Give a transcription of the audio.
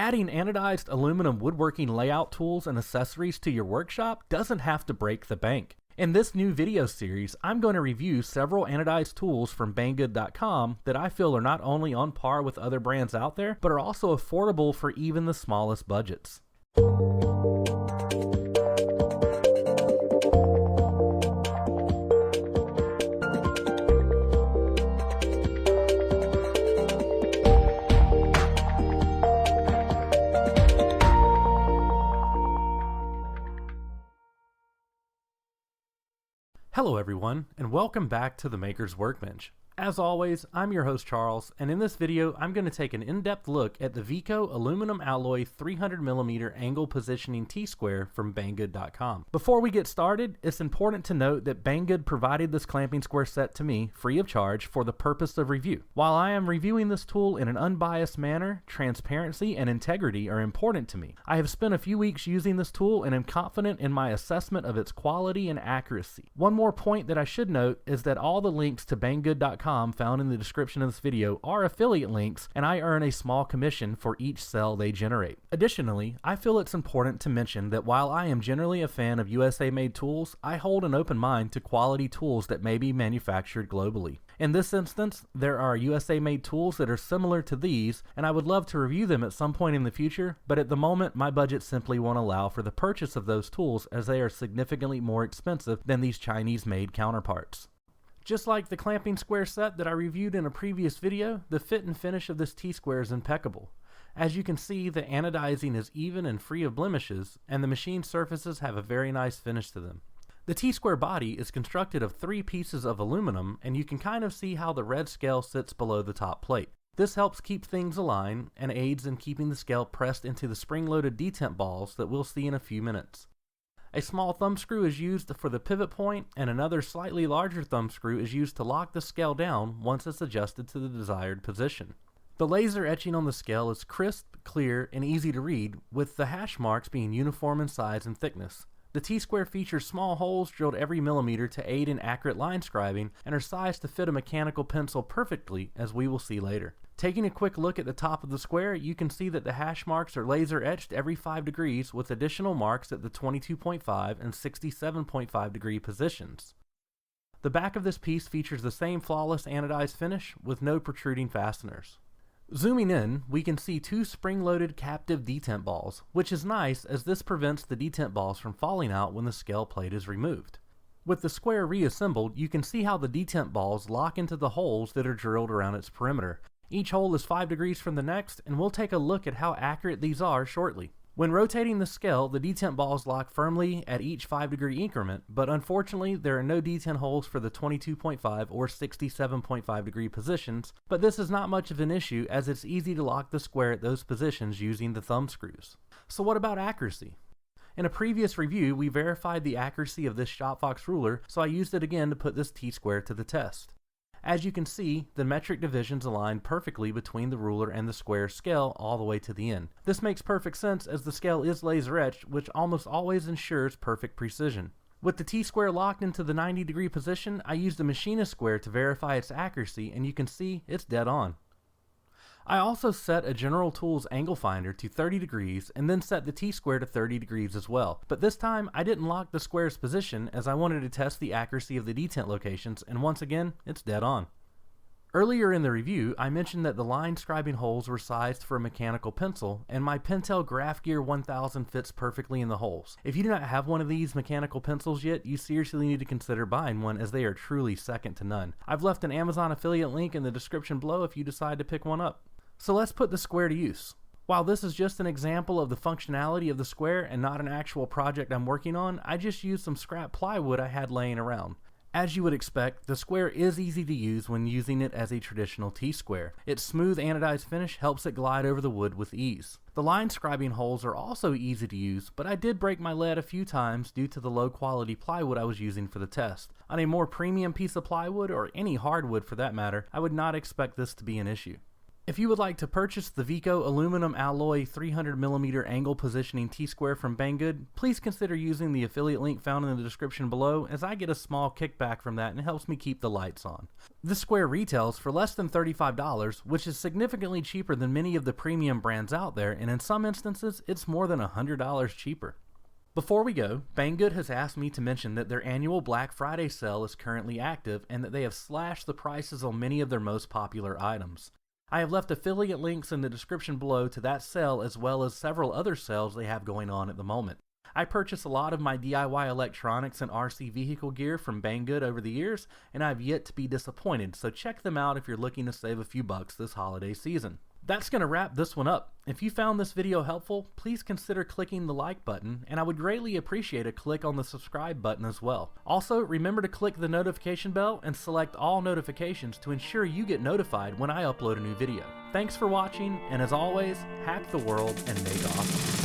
Adding anodized aluminum woodworking layout tools and accessories to your workshop doesn't have to break the bank. In this new video series, I'm going to review several anodized tools from Banggood.com that I feel are not only on par with other brands out there, but are also affordable for even the smallest budgets. Hello everyone, and welcome back to the Maker's Workbench. As always, I'm your host Charles, and in this video I'm going to take an in-depth look at the Veco aluminum alloy 300mm angle positioning T-square from Banggood.com. Before we get started, it's important to note that Banggood provided this clamping square set to me free of charge for the purpose of review. While I am reviewing this tool in an unbiased manner, transparency and integrity are important to me. I have spent a few weeks using this tool and am confident in my assessment of its quality and accuracy. One more point that I should note is that all the links to Banggood.com found in the description of this video are affiliate links, and I earn a small commission for each sale they generate. Additionally, I feel it's important to mention that while I am generally a fan of USA-made tools, I hold an open mind to quality tools that may be manufactured globally. In this instance, there are USA-made tools that are similar to these, and I would love to review them at some point in the future, but at the moment my budget simply won't allow for the purchase of those tools as they are significantly more expensive than these Chinese-made counterparts. Just like the clamping square set that I reviewed in a previous video, the fit and finish of this T-square is impeccable. As you can see, the anodizing is even and free of blemishes, and the machine surfaces have a very nice finish to them. The T-square body is constructed of 3 pieces of aluminum, and you can kind of see how the red scale sits below the top plate. This helps keep things aligned and aids in keeping the scale pressed into the spring-loaded detent balls that we'll see in a few minutes. A small thumb screw is used for the pivot point, and another slightly larger thumb screw is used to lock the scale down once it's adjusted to the desired position. The laser etching on the scale is crisp, clear, and easy to read, with the hash marks being uniform in size and thickness. The T-square features small holes drilled every millimeter to aid in accurate line scribing and are sized to fit a mechanical pencil perfectly, as we will see later. Taking a quick look at the top of the square, you can see that the hash marks are laser etched every 5 degrees with additional marks at the 22.5 and 67.5 degree positions. The back of this piece features the same flawless anodized finish with no protruding fasteners. Zooming in, we can see 2 spring-loaded captive detent balls, which is nice as this prevents the detent balls from falling out when the scale plate is removed. With the square reassembled, you can see how the detent balls lock into the holes that are drilled around its perimeter. Each hole is 5 degrees from the next, and we'll take a look at how accurate these are shortly. When rotating the scale, the detent balls lock firmly at each 5-degree increment, but unfortunately there are no detent holes for the 22.5 or 67.5 degree positions, but this is not much of an issue as it's easy to lock the square at those positions using the thumb screws. So what about accuracy? In a previous review, we verified the accuracy of this ShopFox ruler, so I used it again to put this T-square to the test. As you can see, the metric divisions align perfectly between the ruler and the square scale all the way to the end. This makes perfect sense as the scale is laser etched, which almost always ensures perfect precision. With the T-square locked into the 90-degree position, I used a machinist square to verify its accuracy, and you can see it's dead on. I also set a General Tools angle finder to 30 degrees and then set the T-square to 30 degrees as well, but this time I didn't lock the square's position as I wanted to test the accuracy of the detent locations, and once again, it's dead on. Earlier in the review, I mentioned that the line scribing holes were sized for a mechanical pencil, and my Pentel Graph Gear 1000 fits perfectly in the holes. If you do not have one of these mechanical pencils yet, you seriously need to consider buying one as they are truly second to none. I've left an Amazon affiliate link in the description below if you decide to pick one up. So let's put the square to use. While this is just an example of the functionality of the square and not an actual project I'm working on, I just used some scrap plywood I had laying around. As you would expect, the square is easy to use when using it as a traditional T-square. Its smooth anodized finish helps it glide over the wood with ease. The line scribing holes are also easy to use, but I did break my lead a few times due to the low quality plywood I was using for the test. On a more premium piece of plywood, or any hardwood for that matter, I would not expect this to be an issue. If you would like to purchase the Veeco aluminum alloy 300mm angle positioning T-square from Banggood, please consider using the affiliate link found in the description below, as I get a small kickback from that and it helps me keep the lights on. This square retails for less than $35, which is significantly cheaper than many of the premium brands out there, and in some instances it's more than $100 cheaper. Before we go, Banggood has asked me to mention that their annual Black Friday sale is currently active and that they have slashed the prices on many of their most popular items. I have left affiliate links in the description below to that sale, as well as several other sales they have going on at the moment. I purchase a lot of my DIY electronics and RC vehicle gear from Banggood over the years, and I have yet to be disappointed, so check them out if you're looking to save a few bucks this holiday season. That's going to wrap this one up. If you found this video helpful, please consider clicking the like button, and I would greatly appreciate a click on the subscribe button as well. Also, remember to click the notification bell and select all notifications to ensure you get notified when I upload a new video. Thanks for watching, and as always, hack the world and make awesome.